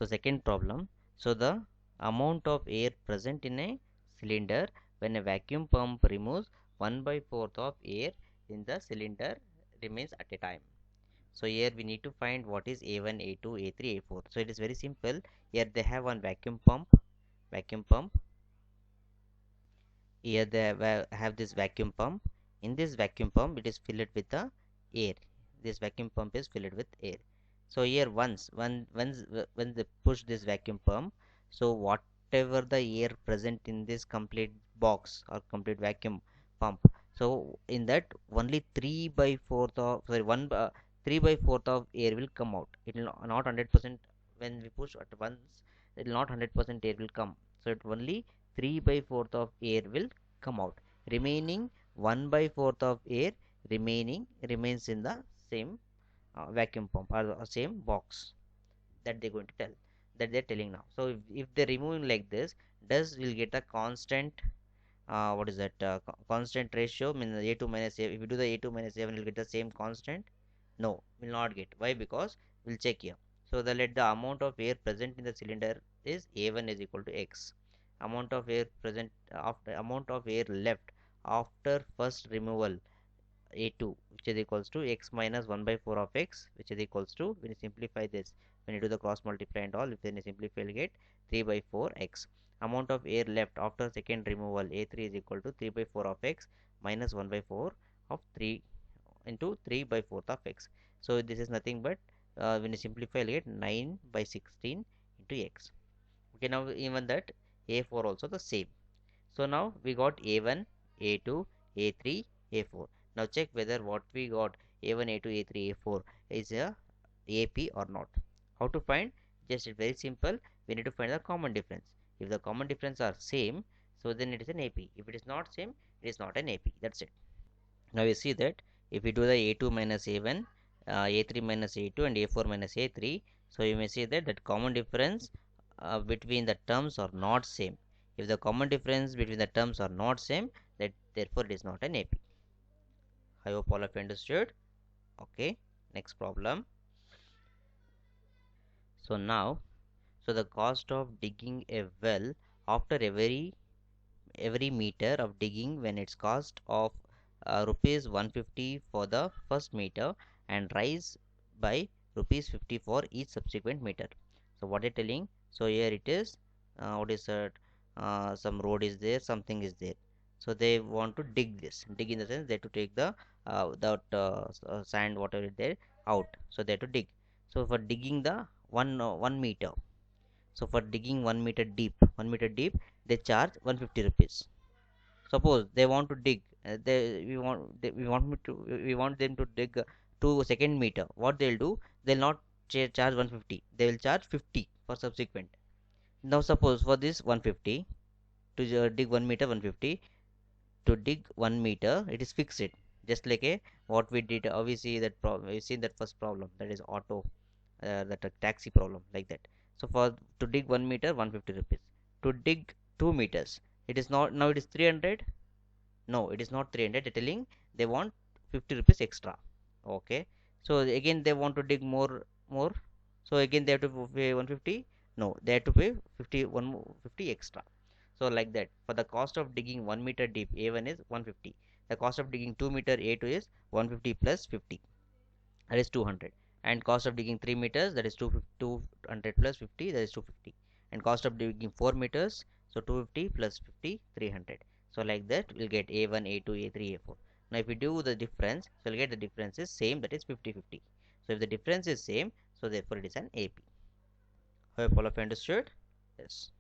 So second problem, so the amount of air present in a cylinder when a vacuum pump removes 1 by 4th of air in the cylinder remains at a time. So here we need to find what is A1, A2, A3, A4. So it is very simple. Here they have one vacuum pump. Here they have this vacuum pump. In this vacuum pump, it is filled with the air. This vacuum pump is filled with air. So here once they push this vacuum pump, so whatever the air present in this complete box or complete vacuum pump, so in that only 3 by 4th of sorry 1 3 by 4th of air will come out. It will not 100% when we push at once. It will not 100% air will come. So it only 3 by 4th of air will come out. Remaining 1 by 4th of air remains in the same vacuum pump or the same box. That they're going to tell, that they're telling now. So if they're removing like this, does will get a constant what is that constant ratio, mean a2 minus a, if you do the a2 minus a1 will get the same constant. No, will not get. Why? Because we'll check here. So let the amount of air present in the cylinder is a1 is equal to x. Amount of air present after amount of air left after first removal a2, which is equals to x minus 1 by 4 of x, which is equals to, when you simplify this, when you do the cross multiply and all, if then you simplify, you get 3 by 4 x. Amount of air left after second removal a3 is equal to 3 by 4 of x minus 1 by 4 of 3 into 3 by 4th of x. So this is nothing but when you simplify, you get 9 by 16 into x. Okay, now even that a4 also the same. So now we got a1, a2, a3, a4. Now check whether what we got a1, a2, a3, a4 is a ap or not. How to find? Just very simple. We need to find the common difference. If the common difference are same, so then it is an ap. If it is not same, it is not an ap. That's it. Now you see that if we do the a2 minus a1, a3 minus a2 and a4 minus a3, so you may see that common difference between the terms are not same. If the common difference between the terms are not same, that therefore it is not an AP. I hope all of you understood. Okay, next problem. So now, so the cost of digging a well after every meter of digging, when its cost of rupees 150 for the first meter and rise by rupees 50 for each subsequent meter. So what they're telling, so here it is what is that some road is there, something is there, so they want to dig in the sense they have to take the sand whatever is there out, so they have to dig. So for digging the 1 meter, so for digging 1 meter deep, 1 meter deep, they charge 150 rupees. Suppose they want to dig, we want them to dig to second meter. What they'll do? They'll not charge 150. They will charge 50 for subsequent. Now suppose for this 150 to dig 1 meter 150, to dig 1 meter it is fixed. Just like a what we did. We see that problem. We see that first problem, that is auto that a taxi problem like that. So for to dig 1 meter 150 rupees. To dig 2 meters, it is not, now it is 300. No, it is not 300. They're telling they want 50 rupees extra. Okay, so again they want to dig more, so again they have to pay 150. No, they have to pay 50 extra. So like that, for the cost of digging 1 meter deep, a1 is 150. The cost of digging 2 meter, a2 is 150 plus 50, that is 200. And cost of digging 3 meters, that is 200 plus 50, that is 250. And cost of digging 4 meters, so 250 plus 50, 300. So like that we'll get a1, a2, a3, a4. Now if we do the difference, so we'll get the difference is same, that is 50-50. So if the difference is same, so therefore it is an AP. Hope all of you understood. Yes.